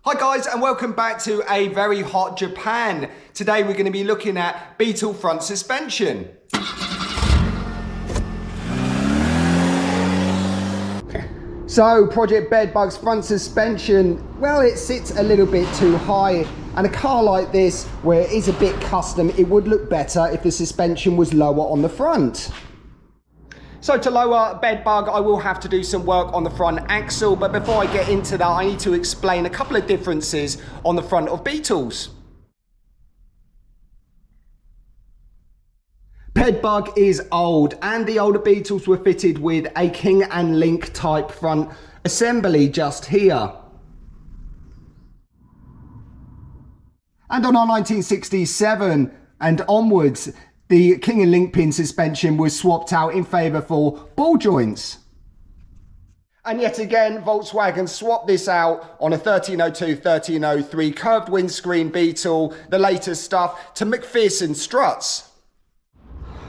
Hi guys, and welcome back to a very hot Japan. Today we're going to be looking at Beetle front suspension. So Project BedBug's front suspension, well, it sits a little bit too high, and a car like this where it is a bit custom, it would look better if the suspension was lower on the front. So to lower BedBug, I will have to do some work on the front axle, but before I get into that, I need to explain a couple of differences on the front of Beetles. BedBug is old, and the older Beetles were fitted with a King and Link type front assembly just here. And on our 1967 and onwards, the King and Link pin suspension was swapped out in favour for ball joints. And yet again, Volkswagen swapped this out on a 1302, 1303 curved windscreen Beetle, the latest stuff, to McPherson struts.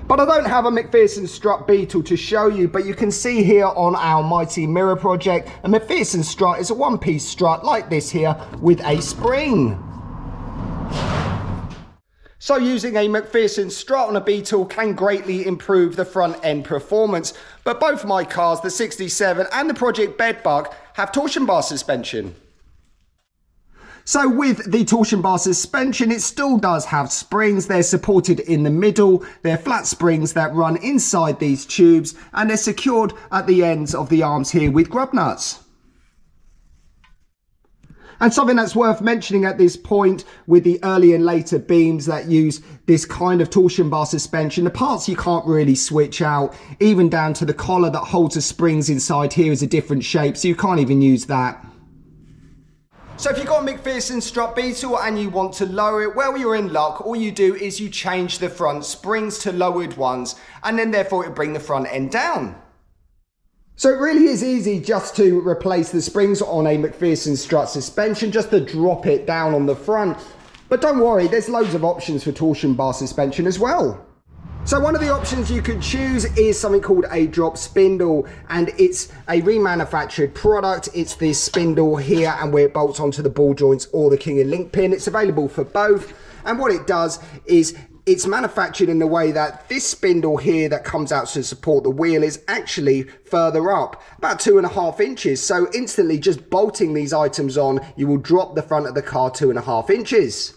But I don't have a McPherson strut Beetle to show you, but you can see here on our Mighty Mirror project, a McPherson strut is a one-piece strut like this here with a spring. So using a McPherson strut on a Beetle can greatly improve the front end performance. But both my cars, the 67 and the Project BedBug, have torsion bar suspension. So with the torsion bar suspension, it still does have springs. They're supported in the middle. They're flat springs that run inside these tubes, and they're secured at the ends of the arms here with grub nuts. And something that's worth mentioning at this point with the early and later beams that use this kind of torsion bar suspension, the parts you can't really switch out, even down to the collar that holds the springs inside here is a different shape, so you can't even use that. So if you've got a McPherson strut Beetle and you want to lower it, well, you're in luck. All you do is you change the front springs to lowered ones, and then therefore it'll bring the front end down. So it really is easy just to replace the springs on a McPherson strut suspension, just to drop it down on the front. But don't worry, there's loads of options for torsion bar suspension as well. So one of the options you could choose is something called a drop spindle, and it's a remanufactured product. It's this spindle here, and where it bolts onto the ball joints or the King and Link pin. It's available for both, and what it does is it's manufactured in a way that this spindle here that comes out to support the wheel is actually further up, about 2.5 inches. So instantly just bolting these items on, you will drop the front of the car 2.5 inches.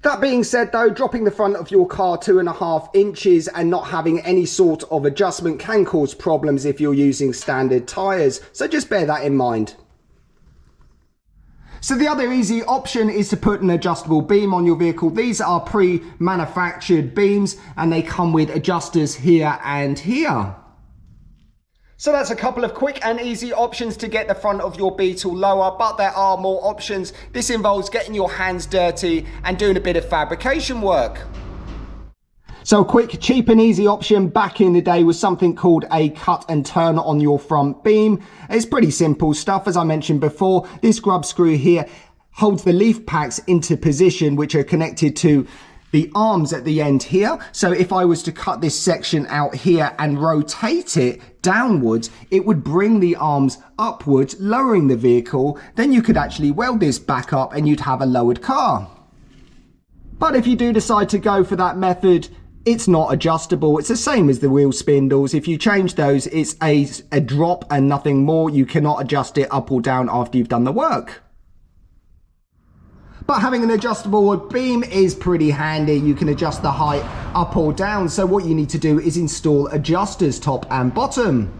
That being said though, dropping the front of your car 2.5 inches and not having any sort of adjustment can cause problems if you're using standard tyres. So just bear that in mind. So the other easy option is to put an adjustable beam on your vehicle. These are pre-manufactured beams and they come with adjusters here and here. So that's a couple of quick and easy options to get the front of your Beetle lower, but there are more options. This involves getting your hands dirty and doing a bit of fabrication work. So a quick, cheap and easy option back in the day was something called a cut and turn on your front beam. It's pretty simple stuff. As I mentioned before, this grub screw here holds the leaf packs into position, which are connected to the arms at the end here. So if I was to cut this section out here and rotate it downwards, it would bring the arms upwards, lowering the vehicle. Then you could actually weld this back up and you'd have a lowered car. But if you do decide to go for that method, it's not adjustable. It's the same as the wheel spindles. If you change those, it's a drop and nothing more. You cannot adjust it up or down after you've done the work. But having an adjustable beam is pretty handy. You can adjust the height up or down. So what you need to do is install adjusters top and bottom.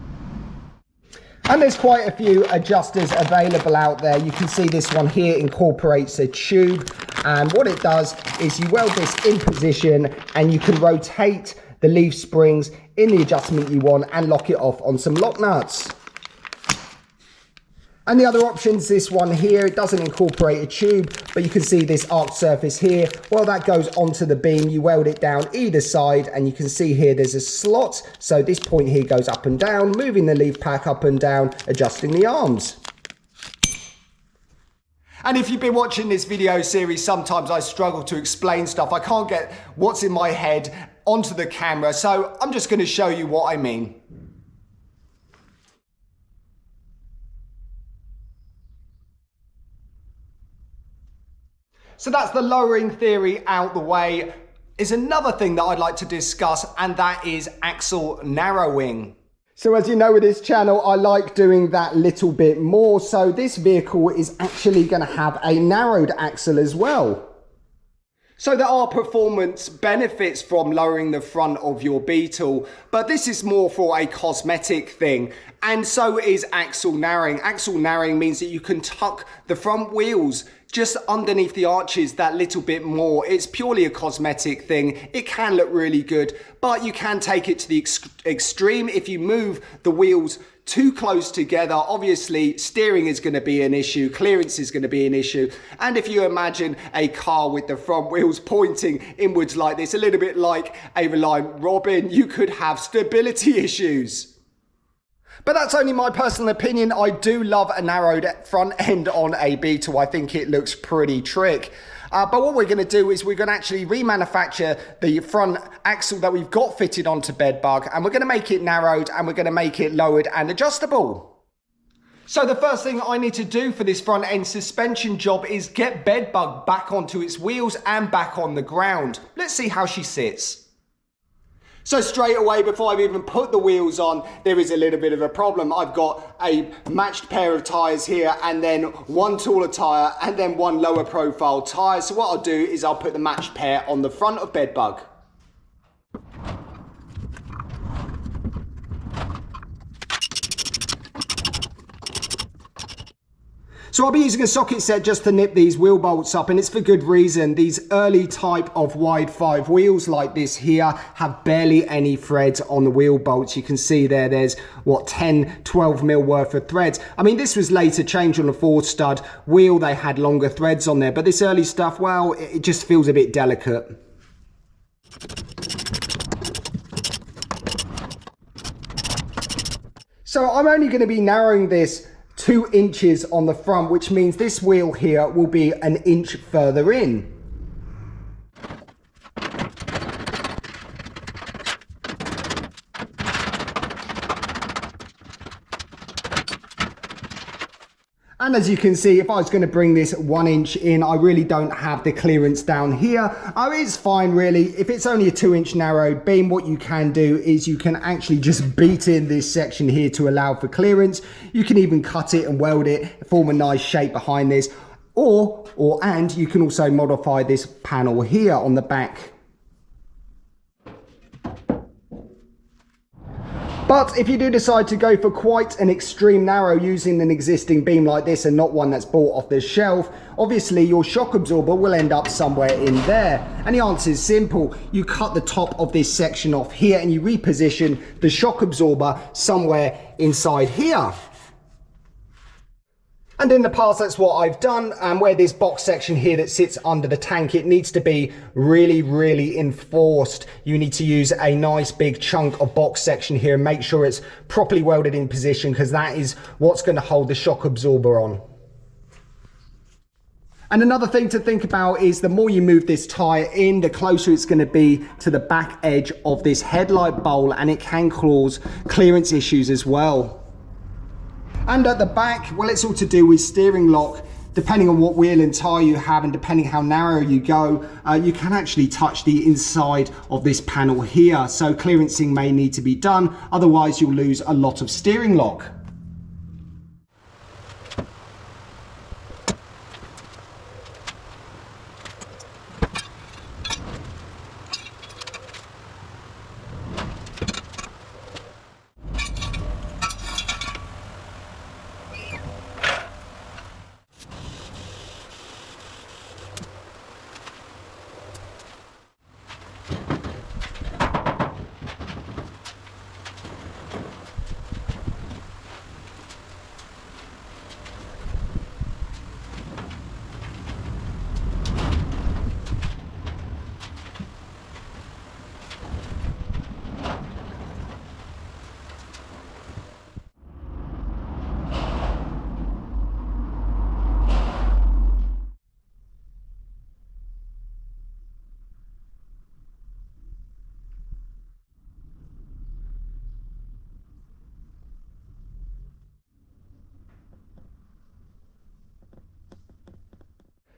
And there's quite a few adjusters available out there. You can see this one here incorporates a tube, and what it does is you weld this in position and you can rotate the leaf springs in the adjustment you want and lock it off on some lock nuts. And the other options, this one here, it doesn't incorporate a tube, but you can see this arced surface here. Well, that goes onto the beam. You weld it down either side, and you can see here there's a slot. So this point here goes up and down, moving the leaf pack up and down, adjusting the arms. And if you've been watching this video series, sometimes I struggle to explain stuff. I can't get what's in my head onto the camera, so I'm just going to show you what I mean. So that's the lowering theory out the way. Is another thing that I'd like to discuss, and that is axle narrowing. So as you know with this channel, I like doing that little bit more. So this vehicle is actually going to have a narrowed axle as well. So there are performance benefits from lowering the front of your Beetle, but this is more for a cosmetic thing. And so is axle narrowing. Axle narrowing means that you can tuck the front wheels just underneath the arches that little bit more. It's purely a cosmetic thing. It can look really good, but you can take it to the extreme. If you move the wheels too close together, obviously steering is going to be an issue, clearance is going to be an issue. And if you imagine a car with the front wheels pointing inwards like this, a little bit like a Reliant Robin, you could have stability issues. But that's only my personal opinion. I do love a narrowed front end on a Beetle. I think it looks pretty trick. But what we're going to do is we're going to actually remanufacture the front axle that we've got fitted onto BedBug, and we're going to make it narrowed and we're going to make it lowered and adjustable. So the first thing I need to do for this front end suspension job is get BedBug back onto its wheels and back on the ground. Let's see how she sits. So straight away, before I've even put the wheels on, there is a little bit of a problem. I've got a matched pair of tyres here, and then one taller tyre, and then one lower profile tyre. So what I'll do is I'll put the matched pair on the front of BedBug. So I'll be using a socket set just to nip these wheel bolts up, and it's for good reason. These early type of wide 5 wheels like this here have barely any threads on the wheel bolts. You can see there's what, 10, 12 mil worth of threads. I mean, this was later changed on a 4 stud wheel. They had longer threads on there, but this early stuff, well, it just feels a bit delicate. So I'm only going to be narrowing this 2 inches on the front, which means this wheel here will be an inch further in. And as you can see, if I was going to bring this 1 inch in, I really don't have the clearance down here. It's fine really. If it's only a 2-inch narrowed beam, what you can do is you can actually just beat in this section here to allow for clearance. You can even cut it and weld it, form a nice shape behind this. And you can also modify this panel here on the back. But if you do decide to go for quite an extreme narrow using an existing beam like this and not one that's bought off the shelf, obviously your shock absorber will end up somewhere in there. And the answer is simple. You cut the top of this section off here and you reposition the shock absorber somewhere inside here. And in the past, that's what I've done. And where this box section here that sits under the tank, it needs to be really, really enforced. You need to use a nice big chunk of box section here and make sure it's properly welded in position, because that is what's going to hold the shock absorber on. And another thing to think about is the more you move this tyre in, the closer it's going to be to the back edge of this headlight bowl, and it can cause clearance issues as well. And at the back, well, it's all to do with steering lock. Depending on what wheel and tyre you have and depending how narrow you go, you can actually touch the inside of this panel here. So clearancing may need to be done, otherwise you'll lose a lot of steering lock.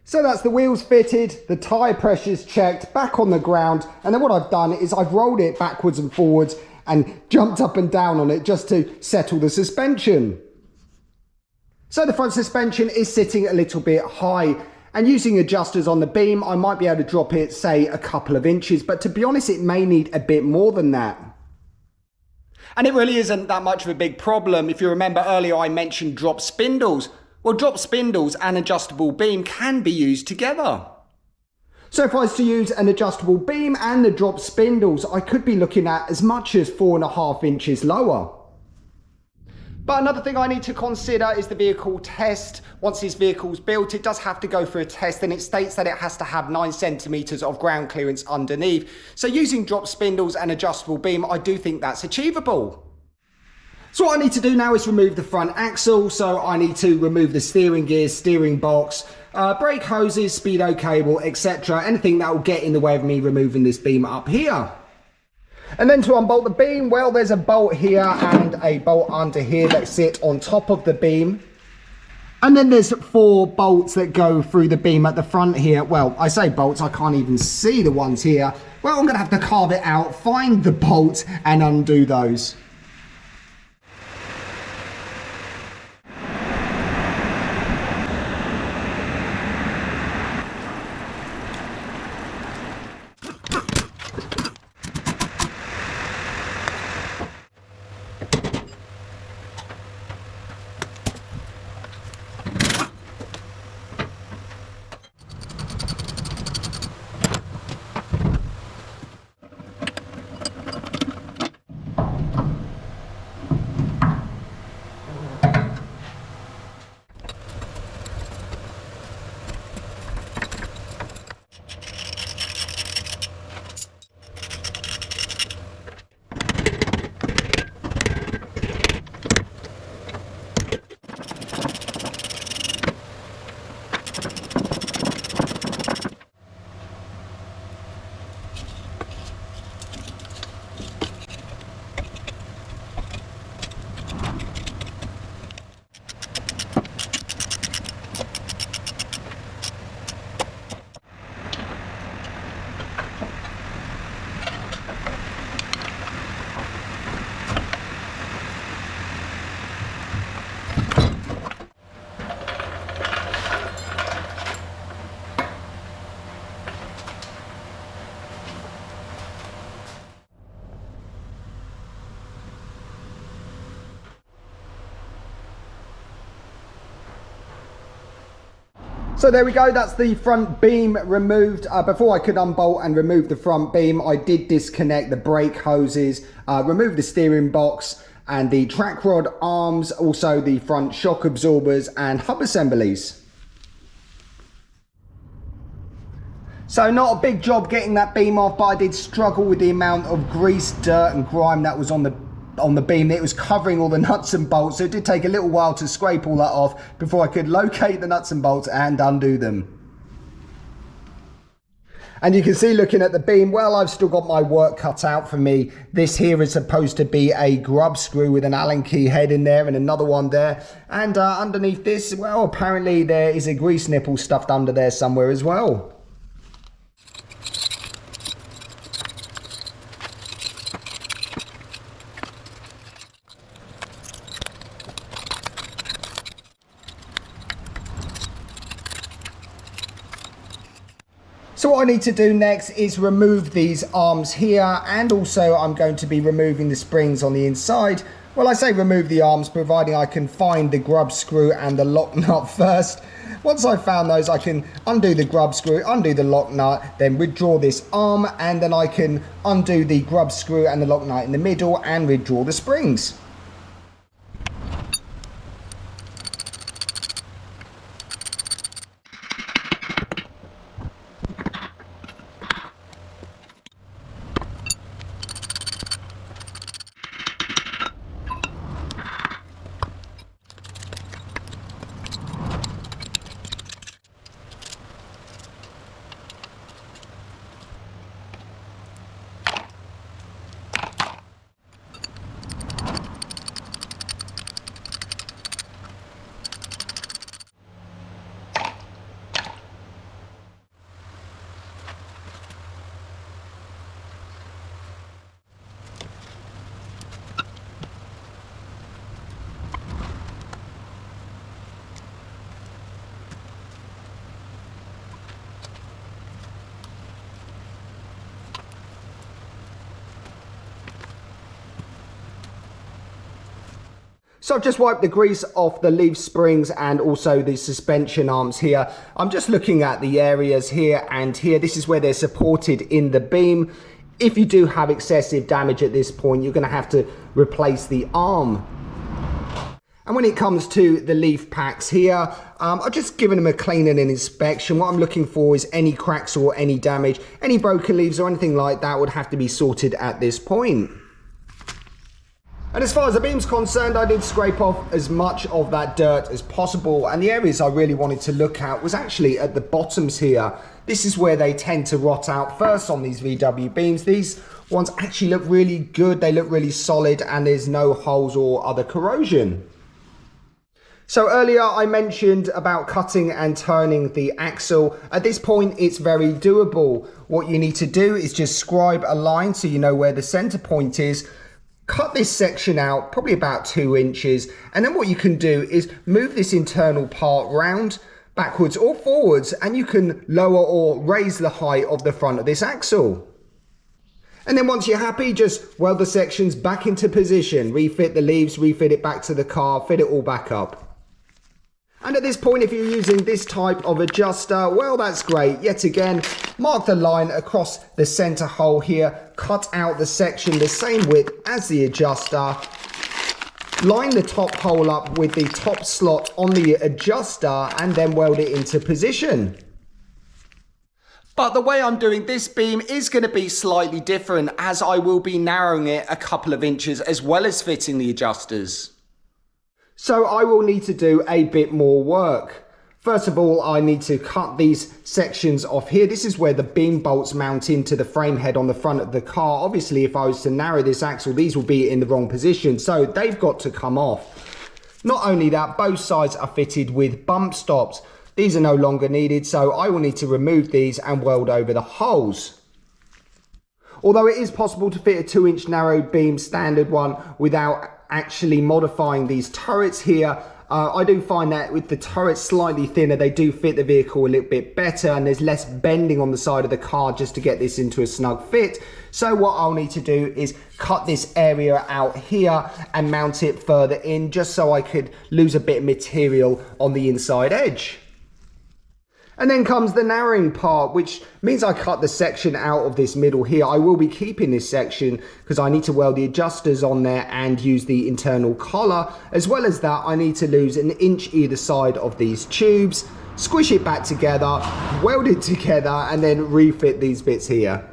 So that's the wheels fitted, the tyre pressure's checked, back on the ground, and then what I've done is I've rolled it backwards and forwards and jumped up and down on it just to settle the suspension. So the front suspension is sitting a little bit high, and using adjusters on the beam I might be able to drop it, say, a couple of inches, but to be honest it may need a bit more than that. And it really isn't that much of a big problem. If you remember earlier I mentioned drop spindles. Well, drop spindles and adjustable beam can be used together. So if I was to use an adjustable beam and the drop spindles, I could be looking at as much as 4.5 inches lower. But another thing I need to consider is the vehicle test. Once this vehicle's built, it does have to go for a test, and it states that it has to have 9 centimeters of ground clearance underneath. So using drop spindles and adjustable beam, I do think that's achievable. So what I need to do now is remove the front axle. So I need to remove the steering gear, steering box, brake hoses, speedo cable, etc. Anything that will get in the way of me removing this beam up here. And then to unbolt the beam, well, there's a bolt here and a bolt under here that sit on top of the beam. And then there's 4 bolts that go through the beam at the front here. Well, I say bolts, I can't even see the ones here. Well, I'm going to have to carve it out, find the bolt and undo those. So there we go, that's the front beam removed. Before I could unbolt and remove the front beam, I did disconnect the brake hoses, remove the steering box and the track rod arms, also the front shock absorbers and hub assemblies. So not a big job getting that beam off, but I did struggle with the amount of grease, dirt and grime that was on the beam. It was covering all the nuts and bolts, so it did take a little while to scrape all that off before I could locate the nuts and bolts and undo them. And you can see, looking at the beam, well, I've still got my work cut out for me. This here is supposed to be a grub screw with an Allen key head in there and another one there, and underneath this, well, apparently there is a grease nipple stuffed under there somewhere as well. So what I need to do next is remove these arms here, and also I'm going to be removing the springs on the inside. Well, I say remove the arms, providing I can find the grub screw and the lock nut first. Once I've found those, I can undo the grub screw, undo the lock nut, then withdraw this arm, and then I can undo the grub screw and the lock nut in the middle and withdraw the springs. So I've just wiped the grease off the leaf springs and also the suspension arms here. I'm just looking at the areas here and here. This is where they're supported in the beam. If you do have excessive damage at this point, you're going to have to replace the arm. And when it comes to the leaf packs here, I've just given them a cleaning and inspection. What I'm looking for is any cracks or any damage. Any broken leaves or anything like that would have to be sorted at this point. And as far as the beam's concerned, I did scrape off as much of that dirt as possible. And the areas I really wanted to look at was actually at the bottoms here. This is where they tend to rot out first on these VW beams. These ones actually look really good. They look really solid and there's no holes or other corrosion. So earlier I mentioned about cutting and turning the axle. At this point, it's very doable. What you need to do is just scribe a line so you know where the center point is. Cut this section out, probably about 2 inches. And then what you can do is move this internal part round, backwards or forwards, and you can lower or raise the height of the front of this axle. And then once you're happy, just weld the sections back into position, refit the leaves, refit it back to the car, fit it all back up. And at this point, if you're using this type of adjuster, well, that's great. Yet again, mark the line across the center hole here, cut out the section the same width as the adjuster, line the top hole up with the top slot on the adjuster, and then weld it into position. But the way I'm doing this beam is going to be slightly different, as I will be narrowing it a couple of inches as well as fitting the adjusters. So I will need to do a bit more work. First of all, I need to cut these sections off here. This is where the beam bolts mount into the frame head on the front of the car. Obviously, if I was to narrow this axle, these will be in the wrong position, so they've got to come off. Not only that, both sides are fitted with bump stops. These are no longer needed, so I will need to remove these and weld over the holes. Although it is possible to fit a 2-inch narrow beam, standard one, without actually modifying these turrets here, I do find that with the turrets slightly thinner, they do fit the vehicle a little bit better, and there's less bending on the side of the car just to get this into a snug fit. So what I'll need to do is cut this area out here and mount it further in, just so I could lose a bit of material on the inside edge. And then comes the narrowing part, which means I cut the section out of this middle here. I will be keeping this section because I need to weld the adjusters on there and use the internal collar. As well as that, I need to lose 1 inch either side of these tubes, squish it back together, weld it together, and then refit these bits here.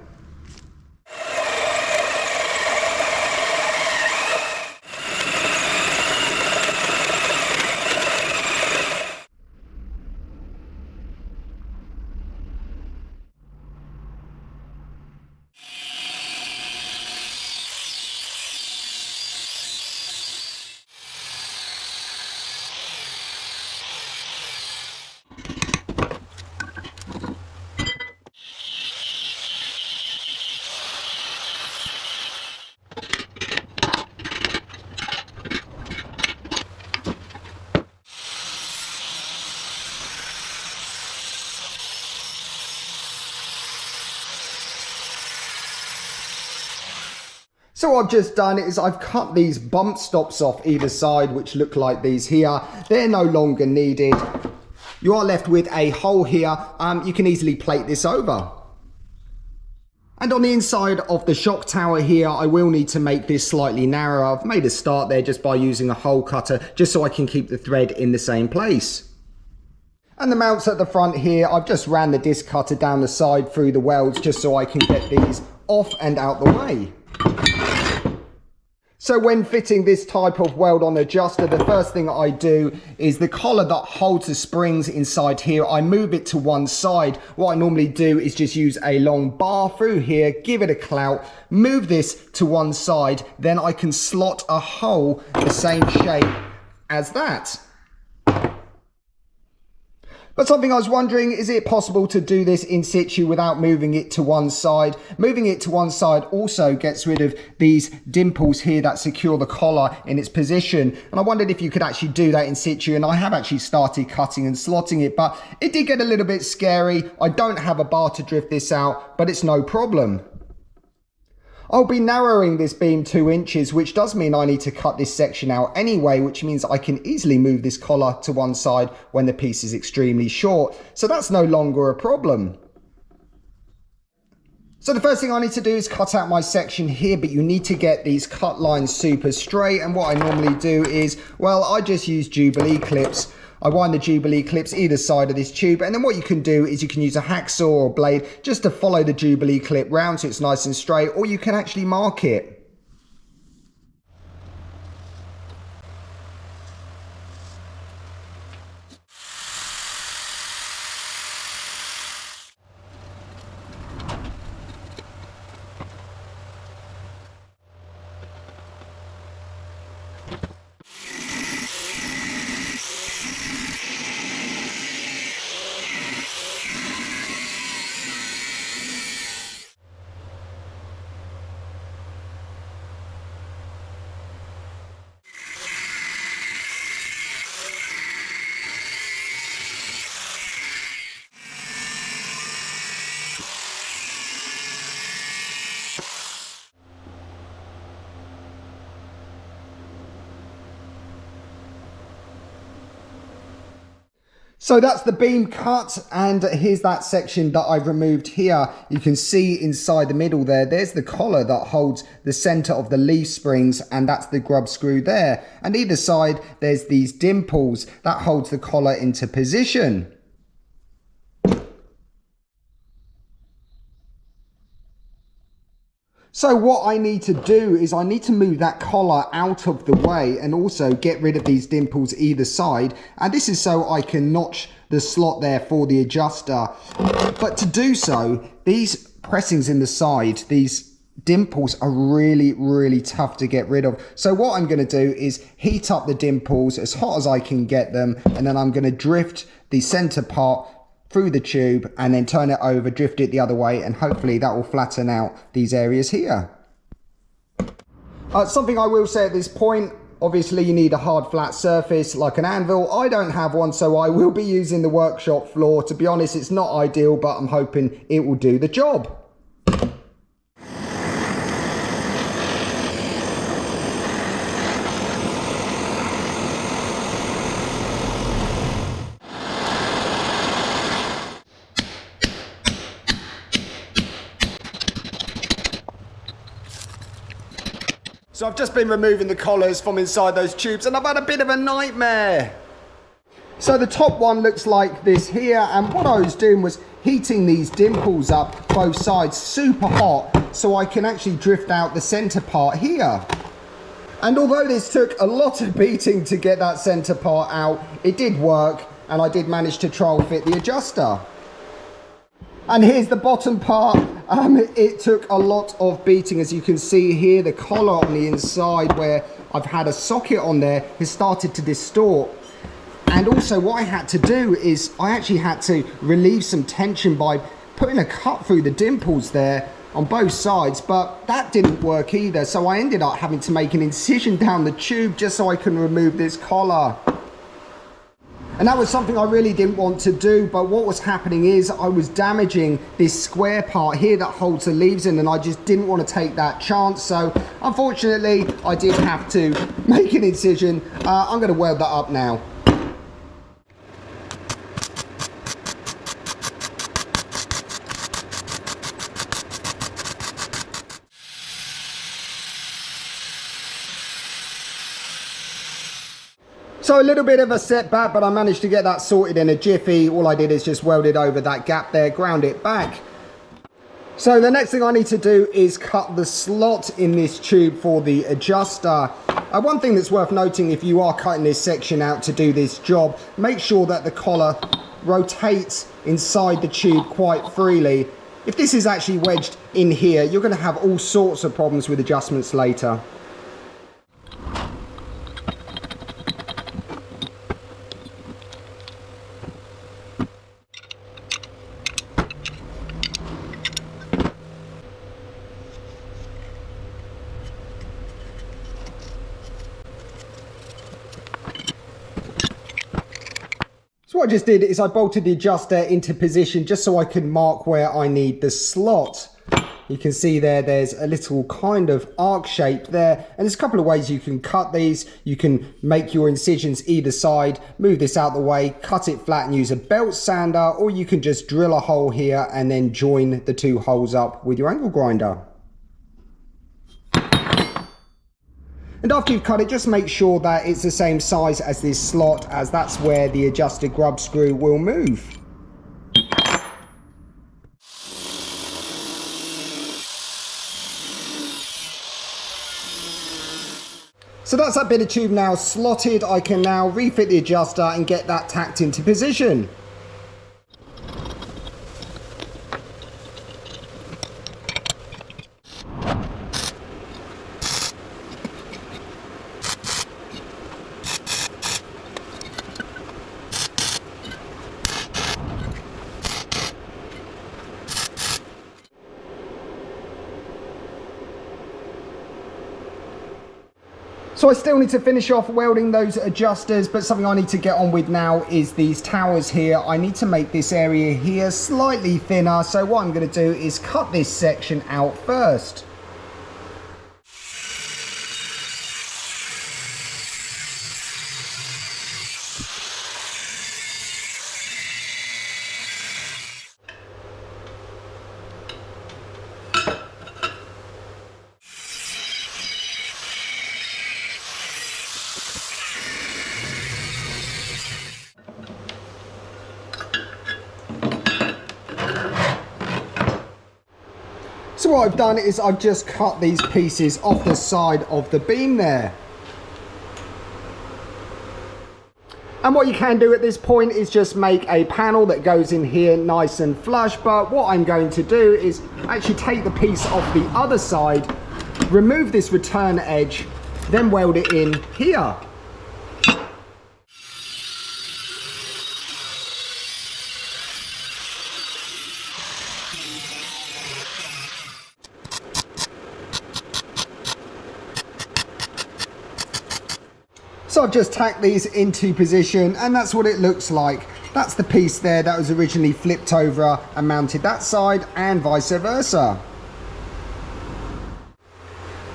So what I've just done is I've cut these bump stops off either side, which look like these here. They're no longer needed. You are left with a hole here. You can easily plate this over. And on the inside of the shock tower here, I will need to make this slightly narrower. I've made a start there just by using a hole cutter, just so I can keep the thread in the same place. And the mounts at the front here, I've just ran the disc cutter down the side through the welds, just so I can get these off and out the way. So when fitting this type of weld-on adjuster, the first thing I do is the collar that holds the springs inside here, I move it to one side. What I normally do is just use a long bar through here, give it a clout, move this to one side, then I can slot a hole the same shape as that. But something I was wondering, is it possible to do this in situ without moving it to one side? Moving it to one side also gets rid of these dimples here that secure the collar in its position. And I wondered if you could actually do that in situ, and I have actually started cutting and slotting it, but it did get a little bit scary. I don't have a bar to drift this out, but it's no problem. I'll be narrowing this beam 2 inches, which does mean I need to cut this section out anyway, which means I can easily move this collar to one side when the piece is extremely short. So that's no longer a problem. So the first thing I need to do is cut out my section here, but you need to get these cut lines super straight. And what I normally do is, well, I just use Jubilee clips. I wind the Jubilee clips either side of this tube, and then what you can do is you can use a hacksaw or blade just to follow the Jubilee clip round so it's nice and straight, or you can actually mark it. So that's the beam cut, and here's that section that I've removed here. You can see inside the middle there's the collar that holds the center of the leaf springs, and that's the grub screw there. And either side there's these dimples that holds the collar into position. So what I need to do is I need to move that collar out of the way and also get rid of these dimples either side. And this is so I can notch the slot there for the adjuster. But to do so, these pressings in the side, these dimples are really, really tough to get rid of. So what I'm going to do is heat up the dimples as hot as I can get them. And then I'm going to drift the center part through the tube and then turn it over, drift it the other way, and hopefully that will flatten out these areas here. Something I will say at this point, obviously you need a hard flat surface like an anvil. I don't have one, so I will be using the workshop floor. To be honest, it's not ideal, but I'm hoping it will do the job. So I've just been removing the collars from inside those tubes, and I've had a bit of a nightmare. So the top one looks like this here, and what I was doing was heating these dimples up both sides super hot so I can actually drift out the center part here. And although this took a lot of beating to get that center part out, it did work, and I did manage to trial fit the adjuster. And here's the bottom part. It took a lot of beating. As you can see here, the collar on the inside where I've had a socket on there has started to distort. And also what I had to do is I actually had to relieve some tension by putting a cut through the dimples there on both sides, but that didn't work either. So I ended up having to make an incision down the tube just so I can remove this collar. And that was something I really didn't want to do, but what was happening is I was damaging this square part here that holds the leaves in, and I just didn't want to take that chance. So unfortunately, I did have to make an incision. I'm going to weld that up now. So a little bit of a setback, but I managed to get that sorted in a jiffy. All I did is just weld it over that gap there, ground it back. So the next thing I need to do is cut the slot in this tube for the adjuster. One thing that's worth noting, if you are cutting this section out to do this job, make sure that the collar rotates inside the tube quite freely. If this is actually wedged in here, you're going to have all sorts of problems with adjustments later. So what I just did is I bolted the adjuster into position just so I can mark where I need the slot. You can see there's a little kind of arc shape there, and there's a couple of ways you can cut these. You can make your incisions either side, move this out the way, cut it flat and use a belt sander, or you can just drill a hole here and then join the two holes up with your angle grinder. And after you've cut it, just make sure that it's the same size as this slot, as that's where the adjusted grub screw will move. So that's that bit of tube now slotted. I can now refit the adjuster and get that tacked into position. So I still need to finish off welding those adjusters, but something I need to get on with now is these towers here. I need to make this area here slightly thinner, so what I'm going to do is cut this section out first. So what I've done is I've just cut these pieces off the side of the beam there. And what you can do at this point is just make a panel that goes in here nice and flush, but what I'm going to do is actually take the piece off the other side, remove this return edge, then weld it in here. So I've just tacked these into position, and that's what it looks like. That's the piece there that was originally flipped over and mounted that side, and vice versa.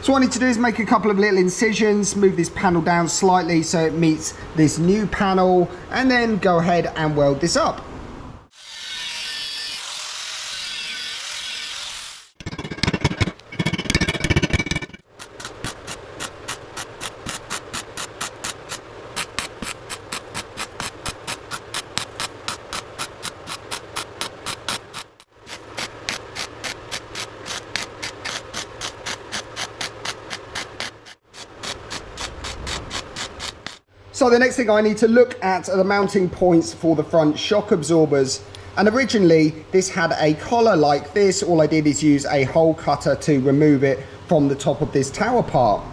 So what I need to do is make a couple of little incisions, move this panel down slightly so it meets this new panel, and then go ahead and weld this up. So the next thing I need to look at are the mounting points for the front shock absorbers. And originally this had a collar like this. All I did is use a hole cutter to remove it from the top of this tower part.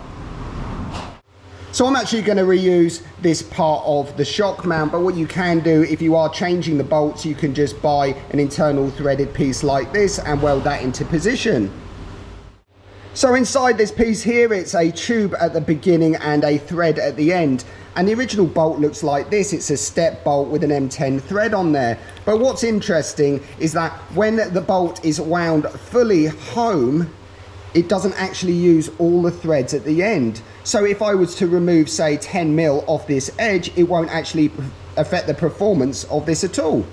So I'm actually going to reuse this part of the shock mount, but what you can do if you are changing the bolts, you can just buy an internal threaded piece like this and weld that into position. So inside this piece here, it's a tube at the beginning and a thread at the end. And the original bolt looks like this. It's a step bolt with an M10 thread on there. But what's interesting is that when the bolt is wound fully home, it doesn't actually use all the threads at the end. So if I was to remove, say, 10 mil off this edge, it won't actually affect the performance of this at all.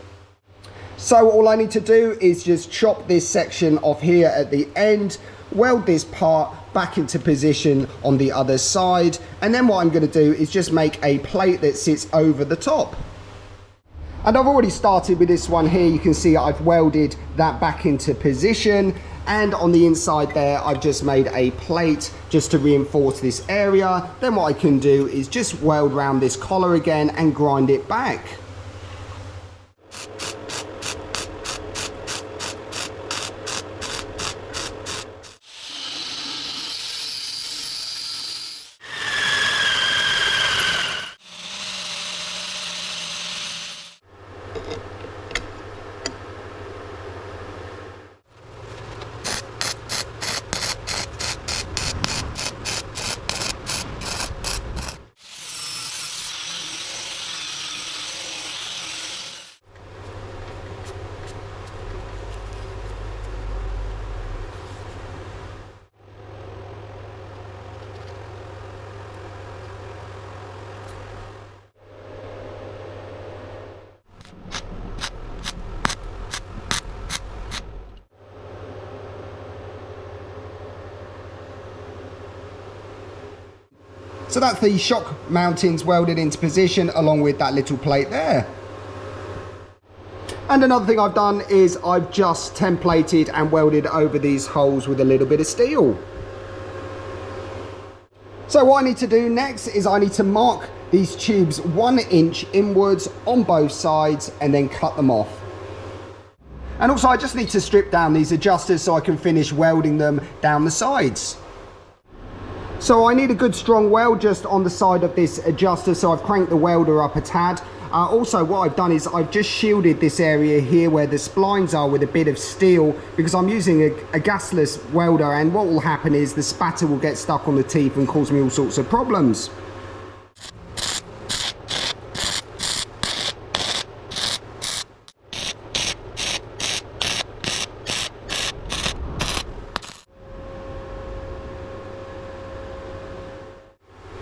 So all I need to do is just chop this section off here at the end, weld this part back into position on the other side, and then what I'm going to do is just make a plate that sits over the top. And I've already started with this one here. You can see I've welded that back into position, and on the inside there I've just made a plate just to reinforce this area. Then what I can do is just weld around this collar again and grind it back. So that's the shock mountings welded into position along with that little plate there. And another thing I've done is I've just templated and welded over these holes with a little bit of steel. So what I need to do next is I need to mark these tubes 1 inch inwards on both sides and then cut them off. And also I just need to strip down these adjusters so I can finish welding them down the sides. So I need a good strong weld just on the side of this adjuster, so I've cranked the welder up a tad. Also what I've done is I've just shielded this area here where the splines are with a bit of steel, because I'm using a gasless welder, and what will happen is the spatter will get stuck on the teeth and cause me all sorts of problems.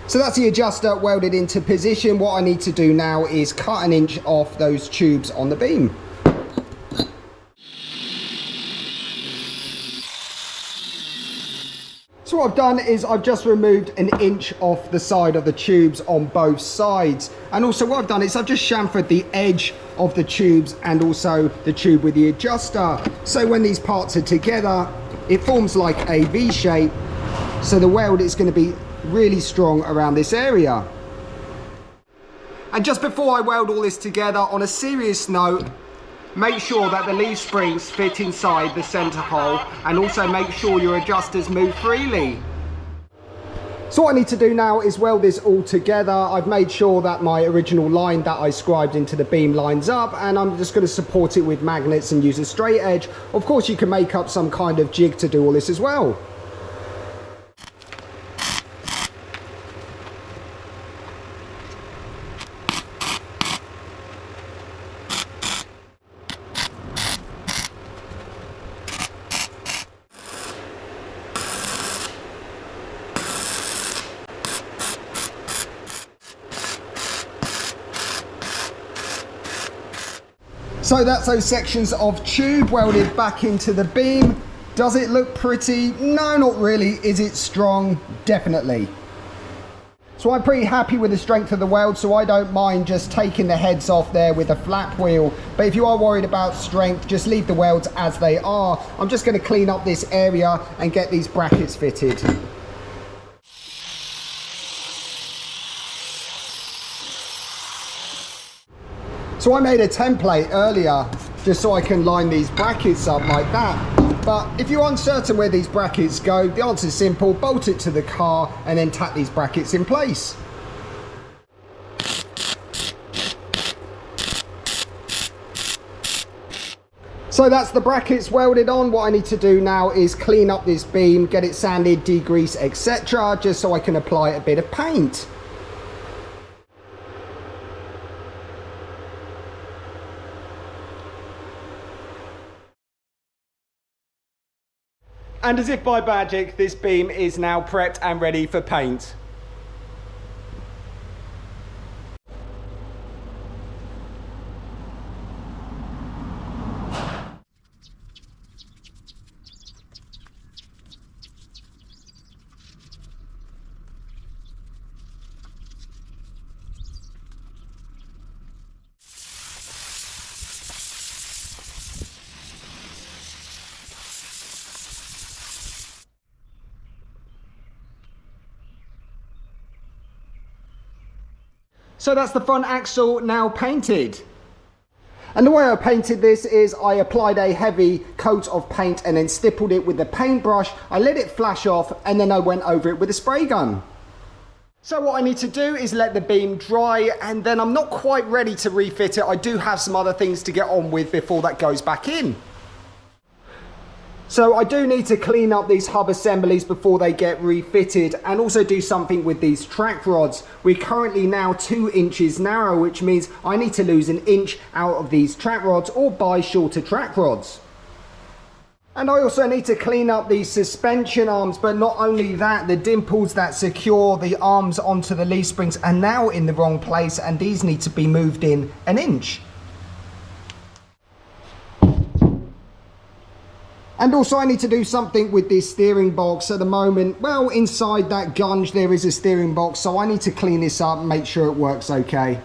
So that's the adjuster welded into position. What I need to do now is cut 1 inch off those tubes on the beam. So what I've done is I've just removed 1 inch off the side of the tubes on both sides. And also what I've done is I've just chamfered the edge of the tubes and also the tube with the adjuster. So when these parts are together, it forms like a V shape. So the weld is going to be really strong around this area. And just before I weld all this together, on a serious note, make sure that the leaf springs fit inside the center hole, and also make sure your adjusters move freely. So what I need to do now is weld this all together. I've made sure that my original line that I scribed into the beam lines up, and I'm just going to support it with magnets and use a straight edge. Of course you can make up some kind of jig to do all this as well. So that's those sections of tube welded back into the beam. Does it look pretty? No, not really. Is it strong? Definitely. So I'm pretty happy with the strength of the weld, so I don't mind just taking the heads off there with a flap wheel. But if you are worried about strength, just leave the welds as they are. I'm just going to clean up this area and get these brackets fitted. So I made a template earlier just so I can line these brackets up like that. But if you're uncertain where these brackets go, the answer is simple: bolt it to the car and then tack these brackets in place. So that's the brackets welded on. What I need to do now is clean up this beam, get it sanded, degrease, etc., just so I can apply a bit of paint. And as if by magic, this beam is now prepped and ready for paint. So that's the front axle now painted. And the way I painted this is I applied a heavy coat of paint and then stippled it with the paintbrush. I let it flash off and then I went over it with a spray gun. So what I need to do is let the beam dry, and then I'm not quite ready to refit it. I do have some other things to get on with before that goes back in. So I do need to clean up these hub assemblies before they get refitted, and also do something with these track rods. We're currently now 2 inches narrow, which means I need to lose 1 inch out of these track rods or buy shorter track rods. And I also need to clean up these suspension arms, but not only that, the dimples that secure the arms onto the leaf springs are now in the wrong place, and these need to be moved in 1 inch. And also I need to do something with this steering box at the moment. Well, inside that gunge there is a steering box, so I need to clean this up and make sure it works okay.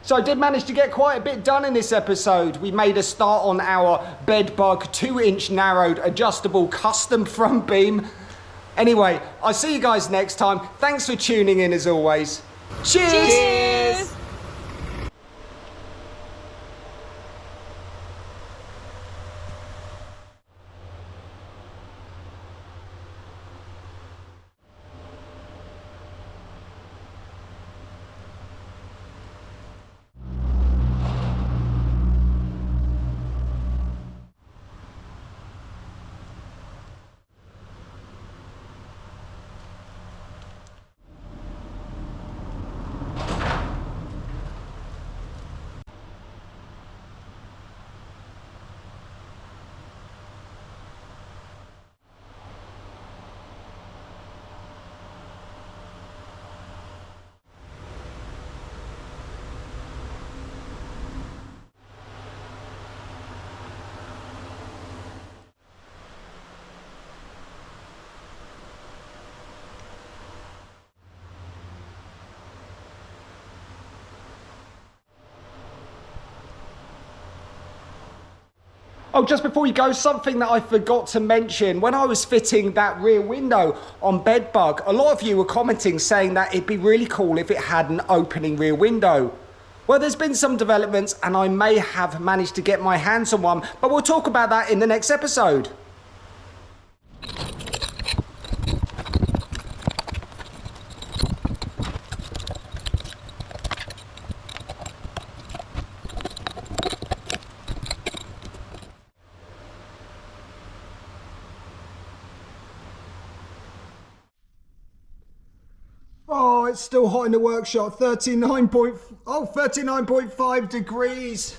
So I did manage to get quite a bit done in this episode. We made a start on our BedBug 2-inch narrowed adjustable custom front beam. Anyway, I'll see you guys next time. Thanks for tuning in as always. Cheers! Cheers! Oh, just before you go, something that I forgot to mention. When I was fitting that rear window on BedBug, a lot of you were commenting saying that it'd be really cool if it had an opening rear window. Well, there's been some developments and I may have managed to get my hands on one, but we'll talk about that in the next episode. Oh, it's still hot in the workshop. 39.5 degrees.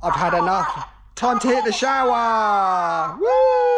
I've had enough. Time to hit the shower. Woo!